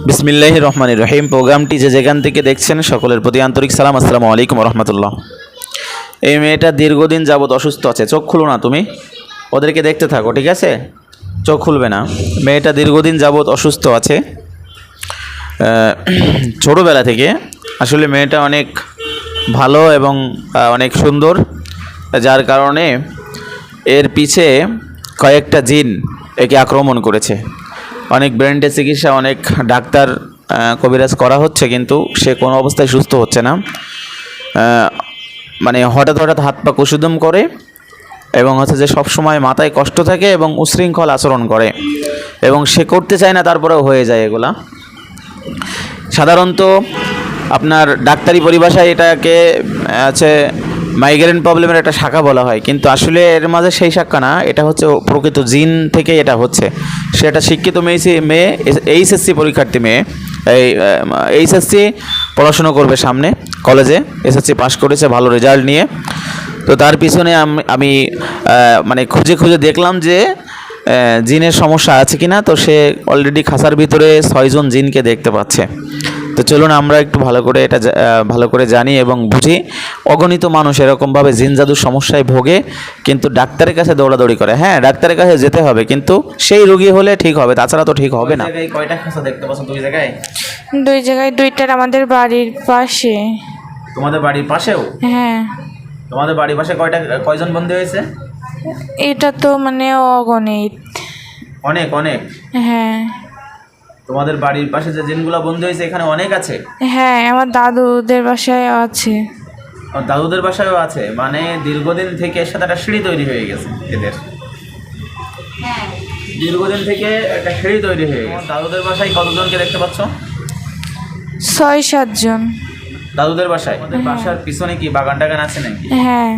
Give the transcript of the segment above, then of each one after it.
বিসমিল্লাহির রহমানির রহিম। প্রোগ্রামটি যে যেখান থেকে দেখছেন সকলের প্রতি আন্তরিক সালাম। আসসালামু আলাইকুম রহমতুল্লাহ। এই মেয়েটা দীর্ঘদিন যাবৎ অসুস্থ আছে। চোখ খুলো না, তুমি ওদেরকে দেখতে থাকো, ঠিক আছে? চোখ খুলবে না। মেয়েটা দীর্ঘদিন যাবৎ অসুস্থ আছে, ছোটোবেলা থেকে। আসলে মেয়েটা অনেক ভালো এবং অনেক সুন্দর, যার কারণে এর পিছে কয়েকটা জিন একে আক্রমণ করেছে। অনেক ব্রেনের চিকিৎসা, অনেক ডাক্তার কবিরাজ করা হচ্ছে, কিন্তু সে কোনো অবস্থায় সুস্থ হচ্ছে না। মানে হঠাৎ হঠাৎ হাত পা কুসুদম করে এবং হচ্ছে যে সবসময় মাথায় কষ্ট থাকে এবং উশৃঙ্খল আচরণ করে, এবং সে করতে চায় না, তারপরেও হয়ে যায় এগুলা। সাধারণত আপনার ডাক্তারি পরিভাষায় এটাকে আছে মাইগ্রেন প্রবলেমের একটা শাখা বলা হয়, কিন্তু আসলে এর মাঝে সেই শাখা না, এটা হচ্ছে প্রকৃত জিন থেকে এটা হচ্ছে। সেটা শিক্ষিত মেয়ে, এইচএসসি পরীক্ষার্থী মেয়ে, এই এইচএসসি পড়াশুনো করবে সামনে কলেজে, এসএসসি পাশ করেছে ভালো রেজাল্ট নিয়ে। তো তার পিছনে আমি মানে খুঁজে খুঁজে দেখলাম যে জিনের সমস্যা আছে কিনা। তো সে অলরেডি খাঁচার ভিতরে 6 জন জিনকে দেখতে পাচ্ছে। তো চলুন আমরা একটু ভালো করে জানি এবং বুঝি। অগণিত মানুষ এরকমভাবে জিন জাদুর সমস্যায় ভোগে, কিন্তু ডাক্তারের কাছে দৌড়াদৌড়ি করে। হ্যাঁ, ডাক্তারের কাছে যেতে হবে, কিন্তু সেই রোগী হলে ঠিক হবে, তাছাড়া তো ঠিক হবে না। কয়টা খাঁচা দেখতে পাচ্ছ? দুই জায়গায়। দুই জায়গায়, দুইটার আমাদের বাড়ির পাশে। তোমাদের বাড়ির পাশেও? হ্যাঁ। তোমাদের বাড়ির পাশে কয়জন বন্দী হয়েছে? এটা তো মানে অগণিত। অনেক অনেক। হ্যাঁ। তোমাদের বাড়ির পাশে যে জিনগুলো বন্দী হয়েছে এখানে অনেক আছে? হ্যাঁ, আমার দাদুদের বাসায় আছে। দাদুদের বাসায়ও আছে? মানে দীর্ঘদিন থেকে এর সাথে একটা সিঁড়ি তৈরি হয়ে গেছে এদের। দীর্ঘদিন থেকে একটা সিঁড়ি তৈরি হয়ে গেছে। দাদুদের বাসায় কতজনকে দেখতে পাচ্ছ? 6-7 জন। দাদুদের বাসায়? আমাদের বাসার পিছনে কি বাগান টাগান আছে নাকি? হ্যাঁ।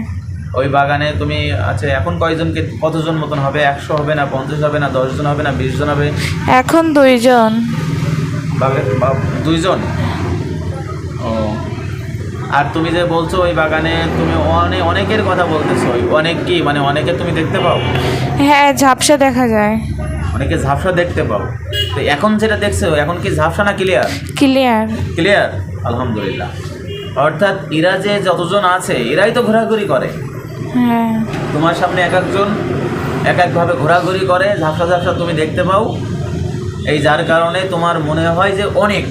ওই বাগানে তুমি আছে এখন কয়জনকে, কতজন মতন হবে? 100 হবে না, 50 হবে না, 10 জন হবে না, 20 জন হবে? এখন 2 জন। 2 জন? ও, আর তুমি যে বলছো ওই বাগানে তুমি অনেকের কথা বলতেছো, অনেক কি মানে অনেকে তুমি দেখতে পাও? হ্যাঁ, ঝাপসা দেখা যায়। অনেকে ঝাপসা দেখতে পাও। তো এখন যেটা দেখছো এখন কি ঝাপসা না ক্লিয়ার? ক্লিয়ার। ক্লিয়ার, আলহামদুলিল্লাহ। অর্থাৎ এরা যে যতজন আছে এরাই তো ঘোরাঘুরি করে। হ্যাঁ। তোমার সামনে এক একজন এক একভাবে ঘোরাঘুরি করে, ঝাপসা ঝাপসা তুমি দেখতে পাও। এই যার কারণে তোমার মনে হয় যে অনেক,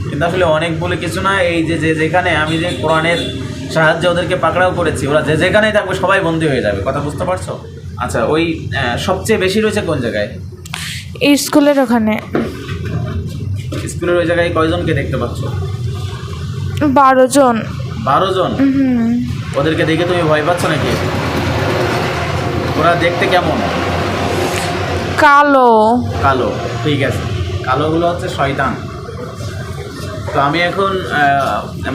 কিন্তু আসলে অনেক বলে কিছু না। এই যে যেখানে আমি যে কোরআনের সাহায্যে ওদেরকে পাকড়াও করেছি, ওরা যে যেখানেই থাকবে সবাই বন্দী হয়ে যাবে। কথা বুঝতে পারছো? আচ্ছা, ওই সবচেয়ে বেশি রয়েছে কোন জায়গায়? স্কুলের ওখানে। স্কুলের ওই জায়গায় কয়জনকে দেখতে পাচ্ছ? 12 জন। 12 জন? ওদেরকে দেখে তুমি ভয় পাচ্ছ নাকি? ওরা দেখতে কেমন? কালো। কালো, ঠিক আছে। কালোগুলো হচ্ছে শয়তান। তো আমি এখন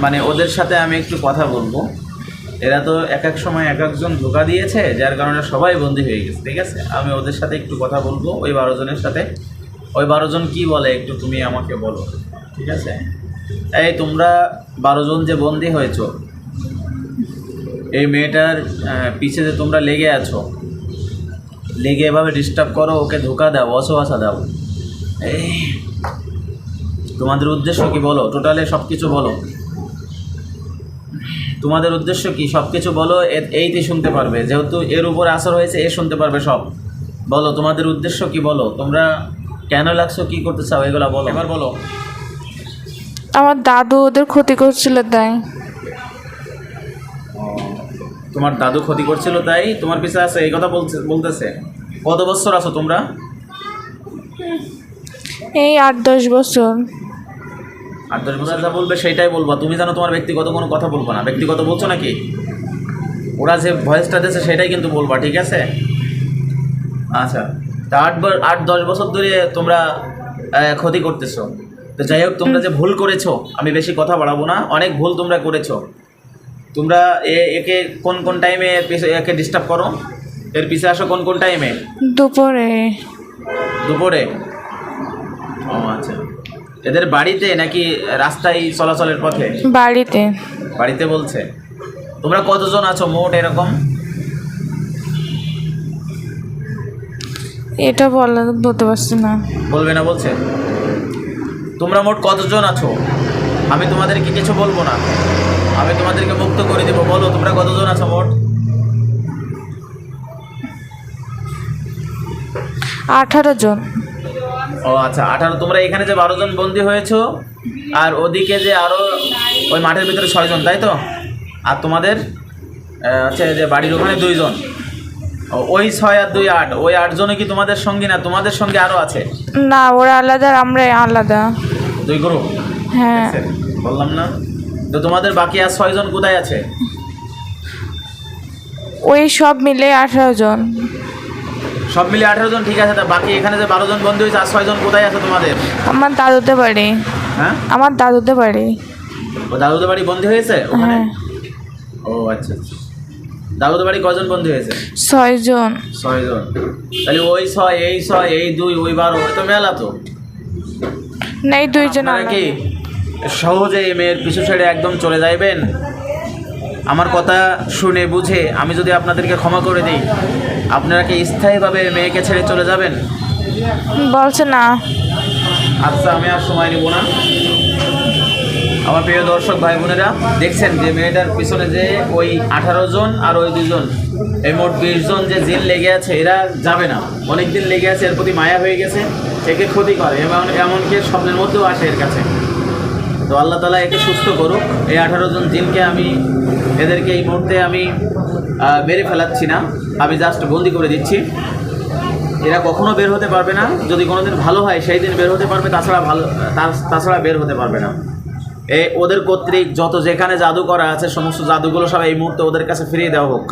মানে ওদের সাথে আমি একটু কথা বলবো। এরা তো এক এক সময় এক একজন ধোঁকা দিয়েছে, যার কারণে সবাই বন্দী হয়ে গেছে, ঠিক আছে? আমি ওদের সাথে একটু কথা বলবো, ওই 12 জনের সাথে। ওই 12 জন কী বলে একটু তুমি আমাকে বলো, ঠিক আছে? এই তোমরা 12 জন যে বন্দী হয়েছো, এই মেয়েটার পিছে যে তোমরা লেগে আছো, লেগে এভাবে ডিস্টার্ব করো, ওকে ধোঁকা দাও, অসহাসা দাও, এই তোমাদের উদ্দেশ্য কি বলো? টোটালে সব কিছু বলো। তোমাদের উদ্দেশ্য কি? সব কিছু বলো, এইতে শুনতে পারবে, যেহেতু এর উপরে আসর হয়েছে, এ শুনতে পারবে সব। বলো তোমাদের উদ্দেশ্য কি, বলো তোমরা কেন লাগছো, কি করতে চাও, এগুলো বলো, এবার বলো। আমার দাদু ওদের ক্ষতি করছিল তাই। তোমার দাদু ক্ষতি করছিল তাই তোমার পিছে আছে, এই কথা বলতেছে? কত বছর আছো তোমরা? এই 8-10 বছর। 8-10 বছর যা বলবে সেইটাই বলবা, তুমি জানো তোমার ব্যক্তিগত কোনো কথা বলবো না। ব্যক্তিগত বলছো নাকি? ওরা যে ভয়েসটা দিয়েছে সেটাই কিন্তু বলবা, ঠিক আছে? আচ্ছা, তা 8-10 বছর ধরে তোমরা ক্ষতি করতেছো। তো যাই হোক, তোমরা যে ভুল করেছো, আমি বেশি কথা বাড়াবো না, অনেক ভুল তোমরা করেছো। তোমরা একে কোন কোন টাইমে একে ডিস্টার্ব করো? এর পিছে আসো কোন কোন টাইমে? দুপুরে। দুপুরে? ও আচ্ছা। এদের বাড়িতে নাকি রাস্তায় চলাচলের পথে? বাড়িতে। বাড়িতে বলছে। তোমরা কতজন আছো মোট এরকম? এটা বলতে পারছি না। বলবে না বলছে? তোমরা মোট কতজন আছো? আমি তোমাদেরকে কিছু বলবো না, আমি তোমাদেরকে মুক্ত করে দেবো। বলো তোমরা কতজন আছো মোট? 18 জন। ও আচ্ছা, 18। তোমরা এখানে যে 12 জন বন্দী হয়েছো, আর ওদিকে যে আরো ওই মাঠের ভিতরে 6 জন, তাই তো? আর তোমাদের হচ্ছে যে বাড়ির ওখানে 2 জন। ওই 6 আর 2 8, ওই 8 জনে কি তোমাদের সঙ্গী না? তোমাদের সঙ্গে আরো আছে? না, ওরা আলাদা আর আমরা আলাদা। 2 গ্রুপ। হ্যাঁ। বললাম না? তো তোমাদের বাকি আর 6 জন কোথায় আছে? ওই সব মিলে 18 জন। সব মিলে 18 জন, ঠিক আছে। তা বাকি এখানে যে 12 জন বন্দী হয়েছে, আর 6 জন কোথায় আছে তোমাদের? আমার দাদুতে বাড়ি। হ্যাঁ, আমার দাদুতে বাড়ি। ও দাদুদের বাড়ি বন্দী হয়েছে ওখানে? হ্যাঁ। ও আচ্ছা আচ্ছা। দাদুদের বাড়ি কজন বন্দী হয়েছে? 6 জন। 6 জন। তাহলে ওই 6, এই 6, এই 2, ওই 12, ওই তো মেলা তো। নেই 2 জন আপনারা কি সহজে এই মেয়ের পিছু ছেড়ে একদম চলে যাইবেন? আমার কথা শুনে বুঝে আমি যদি আপনাদেরকে ক্ষমা করে দিই, আপনারা কি স্থায়ীভাবে মেয়েকে ছেড়ে চলে যাবেন? বলছে না। আচ্ছা, আমি আর সময় নিব না। আমার প্রিয় দর্শক ভাই বোনেরা, দেখছেন যে মেয়েটার পিছনে যে ওই 18 জন আর ওই 2 জন, এই মোট 20 জন যে জিন লেগে আছে, এরা যাবে না। অনেক দিন লেগে আছে, এর প্রতি মায়া হয়ে গেছে, একে ক্ষতি করে, এমনকি স্বপ্নের মধ্যেও আসে এর কাছে। তো আল্লাহ তাআলা একে সুস্থ করুক। এই 18 জন জিনকে আমি এদেরকে এই মুহূর্তে আমি মেরে ফেলাচ্ছি না, আমি জাস্ট বন্দি করে দিচ্ছি। এরা কখনো বের হতে পারবে না। যদি কোনোদিন ভালো হয় সেই দিন বের হতে পারবে, তাছাড়া বের হতে পারবে না। ওদের কর্তৃক যত যেখানে জাদু করা আছে, সমস্ত জাদুগুলো সব এই মুহূর্তে ওদের কাছে ফিরিয়ে দেওয়া হোক।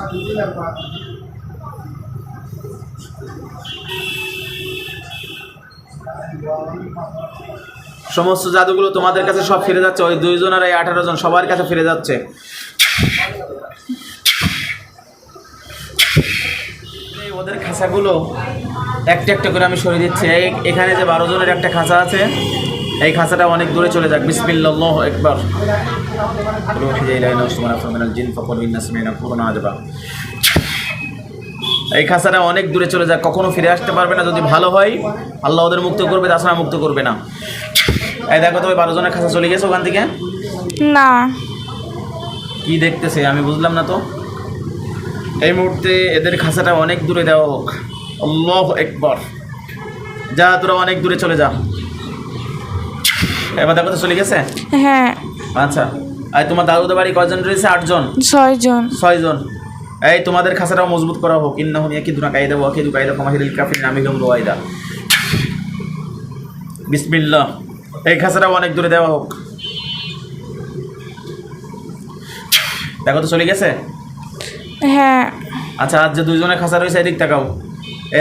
সমস্ত জাদুগুলো তোমাদের কাছে সব ফিরে যাচ্ছে। ওই 2 জন আর এই 18 জন সবার কাছে ফিরে যাচ্ছে। ওদের খাঁচাগুলো একটা একটা করে আমি সরিয়ে দিচ্ছি। এখানে যে 12 জনের একটা খাঁচা আছে, এই খাঁচাটা অনেক দূরে চলে যাক। বিসমিল্লাহ, আল্লাহু আকবার। এই খাঁচাটা অনেক দূরে চলে যাক, কখনো ফিরে আসতে পারবে না। যদি ভালো হয় আল্লাহ ওদের মুক্ত করবে, তাছাড়া মুক্ত করবে না। এই দেখো তো, ওই 12 জনের খাঁচা চলে গেছে ওখান থেকে। না। কি দেখতেছে আমি বুঝলাম না তো। এই মুহূর্তে এদের খাঁচাটা অনেক দূরে দেওয়া হোক। আল্লাহু আকবার। যা, তোরা অনেক দূরে চলে যা। এবার দেখো তো চলে গেছে। হ্যাঁ। আচ্ছা, আর তোমার দাদুদের বাড়ি কয়জন রয়েছে? 8 জন। 6 জন। 6 জন। এই তোমাদের খাঁচাটাও মজবুত করা হোক। ইন্নাহুম ইয়াকিদুনা কায়দা ওয়া আকিদু কায়দা ফামাহিলিল কাফিরিন আমিলুম রুয়াইদা। বিসমিল্লাহ। এই খাঁচাটাও অনেক দূরে দেওয়া হোক। দেখো তো চলে গেছে। হ্যাঁ। আচ্ছা, আজ যে 2 জনের খাঁচা রয়েছে, এদিক তাকাও।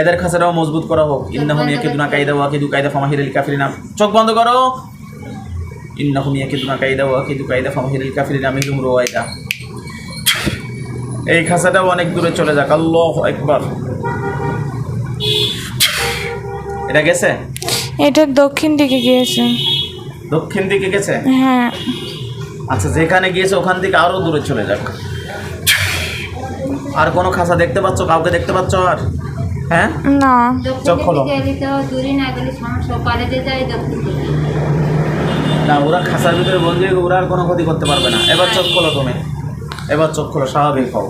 এদের খাঁচাটাও মজবুত করা হোক। ইন্নাহুম ইয়াকিদুনা কায়দা ওয়া আকিদু কায়দা ফামাহিলিল কাফিরিন। চোখ বন্ধ করো। ইন্নাহুম ইয়াকিদুনা কায়দা ওয়া আকিদু কায়দা ফামাহিলিল কাফিরিন আমিলুম রুয়াইদা। এই খাঁচাটাও অনেক দূরে চলে যাক। আল্লাহু আকবার। এটা গেছে? এটা দক্ষিণ দিকে গিয়েছে। দক্ষিণ দিকে গেছে? হ্যাঁ। আচ্ছা, যেখানে গিয়েছে ওখান থেকে আরো দূরে চলে যাক। আর কোনো খাঁচা দেখতে পাচ্ছ? কাউকে দেখতে পাচ্ছ আর? হ্যাঁ, না। চোখ খোলো। না, ওরা খাঁচার ভিতরে বন্দি হয়ে ওরা আর কোনো ক্ষতি করতে পারবে না। এবার চোখ খোলো তুমি, এবার চোখ খোলো, স্বাভাবিক হও।